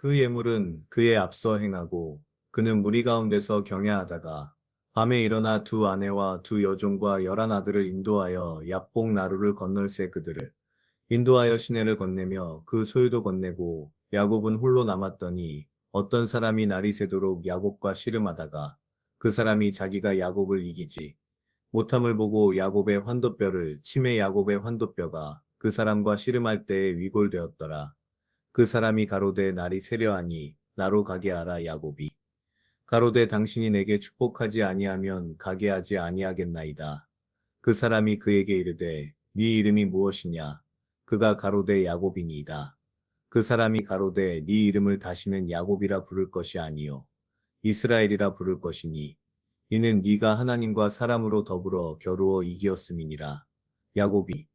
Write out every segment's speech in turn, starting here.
그 예물은 그에 앞서 행하고 그는 무리 가운데서 경야하다가 밤에 일어나 두 아내와 두 여종과 11 아들을 인도하여 야복 나루를 건널새 그들을 인도하여 시내를 건네며 그 소유도 건네고 야곱은 홀로 남았더니 어떤 사람이 날이 새도록 야곱과 씨름하다가 그 사람이 자기가 야곱을 이기지 못함을 보고 야곱의 환도뼈를 치매 야곱의 환도뼈가 그 사람과 씨름할 때에 위골되었더라. 그 사람이 가로되 날이 새려하니 나로 가게 하라 야곱이 가로되 당신이 내게 축복하지 아니하면 가게 하지 아니하겠나이다. 그 사람이 그에게 이르되 네 이름이 무엇이냐 그가 가로되 야곱이니이다. 그 사람이 가로되 네 이름을 다시는 야곱이라 부를 것이 아니요 이스라엘이라 부를 것이니 이는 네가 하나님과 사람으로 더불어 겨루어 이기었음이니라. 야곱이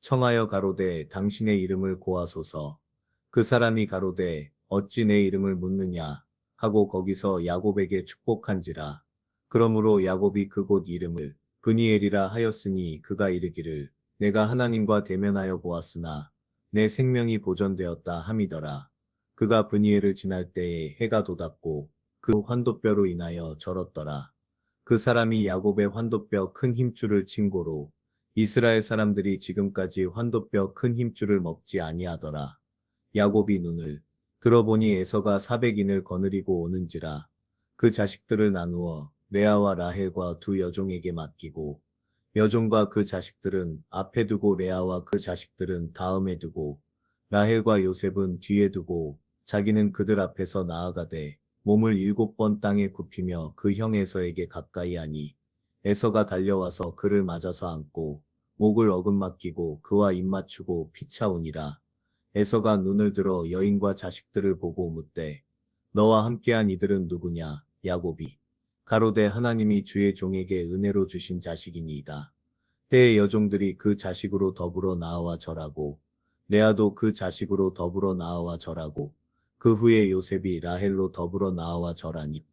청하여 가로되 당신의 이름을 고하소서. 그 사람이 가로되 어찌 내 이름을 묻느냐 하고 거기서 야곱에게 축복한지라. 그러므로 야곱이 그곳 이름을 브니엘이라 하였으니 그가 이르기를 내가 하나님과 대면하여 보았으나 내 생명이 보존되었다 함이더라. 그가 브니엘을 지날 때에 해가 돋았고 그 환도뼈로 인하여 절었더라. 그 사람이 야곱의 환도뼈 큰 힘줄을 친 고로 이스라엘 사람들이 지금까지 환도뼈 큰 힘줄을 먹지 아니하더라. 야곱이 눈을 들어보니 에서가 400인을 거느리고 오는지라. 그 자식들을 나누어 레아와 라헬과 두 여종에게 맡기고 여종과 그 자식들은 앞에 두고 레아와 그 자식들은 다음에 두고 라헬과 요셉은 뒤에 두고 자기는 그들 앞에서 나아가되 몸을 7번 땅에 굽히며 그 형 에서에게 가까이 하니 에서가 달려와서 그를 맞아서 안고 목을 어금맞기고 그와 입맞추고 피차오니라. 에서가 눈을 들어 여인과 자식들을 보고 묻되 너와 함께한 이들은 누구냐 야곱이 가로되 하나님이 주의 종에게 은혜로 주신 자식이니이다. 때의 여종들이 그 자식으로 더불어 나아와 절하고 레아도 그 자식으로 더불어 나아와 절하고 그 후에 요셉이 라헬로 더불어 나아와 절하니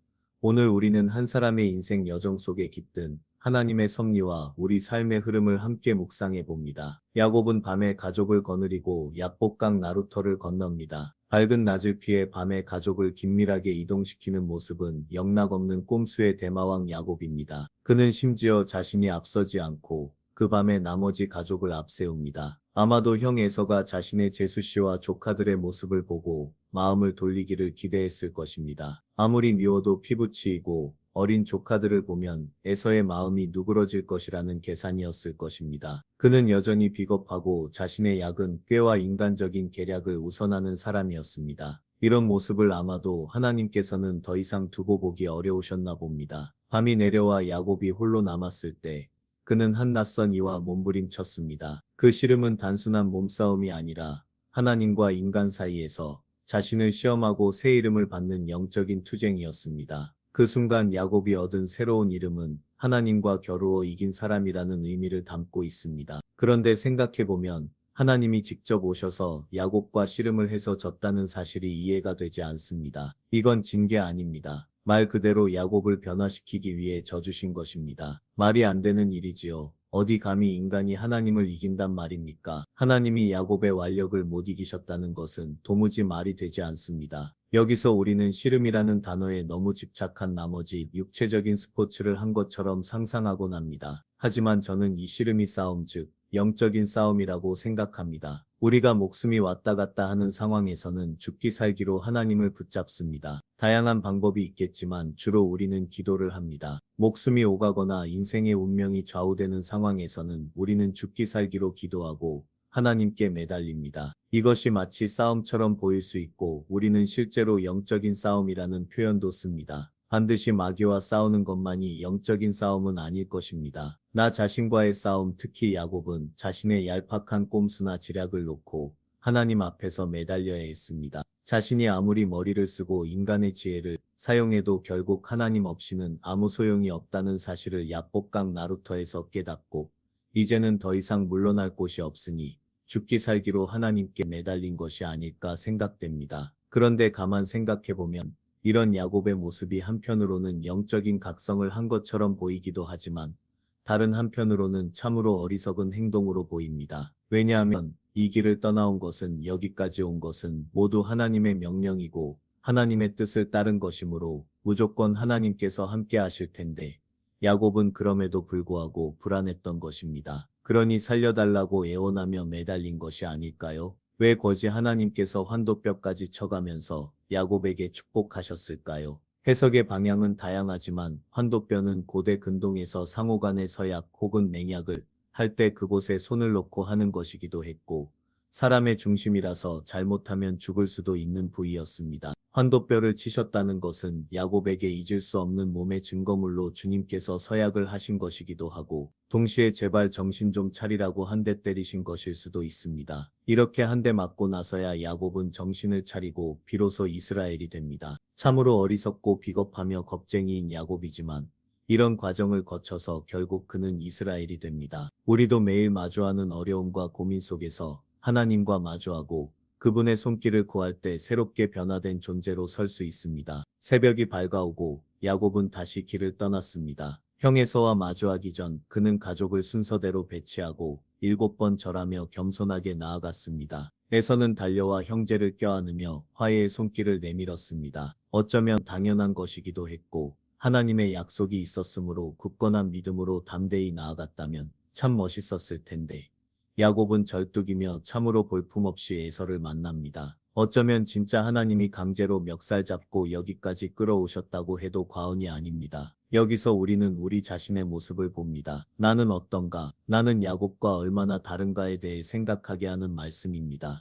오늘 우리는 한 사람의 인생 여정 속에 깃든 하나님의 섭리와 우리 삶의 흐름을 함께 묵상해 봅니다. 야곱은 밤에 가족을 거느리고 야복강 나루터를 건넙니다. 밝은 낮을 피해 밤에 가족을 긴밀하게 이동시키는 모습은 영락없는 꼼수의 대마왕 야곱입니다. 그는 심지어 자신이 앞서지 않고 그 밤에 나머지 가족을 앞세웁니다. 아마도 형 에서가 자신의 제수씨와 조카들의 모습을 보고 마음을 돌리기를 기대했을 것입니다. 아무리 미워도 피부치이고 어린 조카들을 보면 에서의 마음이 누그러질 것이라는 계산이었을 것입니다. 그는 여전히 비겁하고 자신의 약은 꾀와 인간적인 계략을 우선하는 사람이었습니다. 이런 모습을 아마도 하나님께서는 더 이상 두고 보기 어려우셨나 봅니다. 밤이 내려와 야곱이 홀로 남았을 때 그는 한 낯선 이와 몸부림쳤습니다. 그 씨름은 단순한 몸싸움이 아니라 하나님과 인간 사이에서 자신을 시험하고 새 이름을 받는 영적인 투쟁이었습니다. 그 순간 야곱이 얻은 새로운 이름은 하나님과 겨루어 이긴 사람이라는 의미를 담고 있습니다. 그런데 생각해보면 하나님이 직접 오셔서 야곱과 씨름을 해서 졌다는 사실이 이해가 되지 않습니다. 이건 징계 아닙니다. 말 그대로 야곱을 변화시키기 위해 져주신 것입니다. 말이 안 되는 일이지요. 어디 감히 인간이 하나님을 이긴단 말입니까? 하나님이 야곱의 완력을 못 이기셨다는 것은 도무지 말이 되지 않습니다. 여기서 우리는 씨름이라는 단어에 너무 집착한 나머지 육체적인 스포츠를 한 것처럼 상상하곤 합니다. 하지만 저는 이 씨름이 싸움 즉 영적인 싸움이라고 생각합니다. 우리가 목숨이 왔다 갔다 하는 상황에서는 죽기 살기로 하나님을 붙잡습니다. 다양한 방법이 있겠지만 주로 우리는 기도를 합니다. 목숨이 오가거나 인생의 운명이 좌우되는 상황에서는 우리는 죽기 살기로 기도하고 하나님께 매달립니다. 이것이 마치 싸움처럼 보일 수 있고 우리는 실제로 영적인 싸움이라는 표현도 씁니다. 반드시 마귀와 싸우는 것만이 영적인 싸움은 아닐 것입니다. 나 자신과의 싸움, 특히 야곱은 자신의 얄팍한 꼼수나 지략을 놓고 하나님 앞에서 매달려야 했습니다. 자신이 아무리 머리를 쓰고 인간의 지혜를 사용해도 결국 하나님 없이는 아무 소용이 없다는 사실을 야복강 나루터에서 깨닫고 이제는 더 이상 물러날 곳이 없으니 죽기 살기로 하나님께 매달린 것이 아닐까 생각됩니다. 그런데 가만 생각해보면 이런 야곱의 모습이 한편으로는 영적인 각성을 한 것처럼 보이기도 하지만 다른 한편으로는 참으로 어리석은 행동으로 보입니다. 왜냐하면 이 길을 떠나온 것은 여기까지 온 것은 모두 하나님의 명령이고 하나님의 뜻을 따른 것이므로 무조건 하나님께서 함께 하실 텐데 야곱은 그럼에도 불구하고 불안했던 것입니다. 그러니 살려달라고 애원하며 매달린 것이 아닐까요? 왜 거지 하나님께서 환도뼈까지 쳐가면서 야곱에게 축복하셨을까요? 해석의 방향은 다양하지만 환도뼈는 고대 근동에서 상호간의 서약 혹은 맹약을 할 때 그곳에 손을 놓고 하는 것이기도 했고 사람의 중심이라서 잘못하면 죽을 수도 있는 부위였습니다. 환도뼈를 치셨다는 것은 야곱에게 잊을 수 없는 몸의 증거물로 주님께서 서약을 하신 것이기도 하고 동시에 제발 정신 좀 차리라고 한 대 때리신 것일 수도 있습니다. 이렇게 한 대 맞고 나서야 야곱은 정신을 차리고 비로소 이스라엘이 됩니다. 참으로 어리석고 비겁하며 겁쟁이인 야곱이지만 이런 과정을 거쳐서 결국 그는 이스라엘이 됩니다. 우리도 매일 마주하는 어려움과 고민 속에서 하나님과 마주하고 그분의 손길을 구할 때 새롭게 변화된 존재로 설 수 있습니다. 새벽이 밝아오고 야곱은 다시 길을 떠났습니다. 형에서와 마주하기 전 그는 가족을 순서대로 배치하고 7번 절하며 겸손하게 나아갔습니다. 에서는 달려와 형제를 껴안으며 화해의 손길을 내밀었습니다. 어쩌면 당연한 것이기도 했고 하나님의 약속이 있었으므로 굳건한 믿음으로 담대히 나아갔다면 참 멋있었을 텐데 야곱은 절뚝이며 참으로 볼품없이 에서를 만납니다. 어쩌면 진짜 하나님이 강제로 멱살 잡고 여기까지 끌어오셨다고 해도 과언이 아닙니다. 여기서 우리는 우리 자신의 모습을 봅니다. 나는 어떤가? 나는 야곱과 얼마나 다른가에 대해 생각하게 하는 말씀입니다.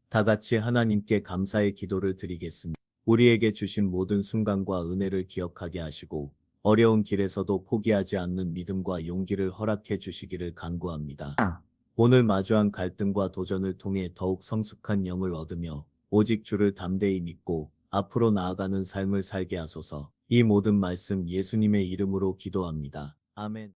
다 같이 하나님께 감사의 기도를 드리겠습니다. 우리에게 주신 모든 순간과 은혜를 기억하게 하시고 어려운 길에서도 포기하지 않는 믿음과 용기를 허락해 주시기를 간구합니다. 오늘 마주한 갈등과 도전을 통해 더욱 성숙한 영을 얻으며 오직 주를 담대히 믿고 앞으로 나아가는 삶을 살게 하소서. 이 모든 말씀 예수님의 이름으로 기도합니다. 아멘.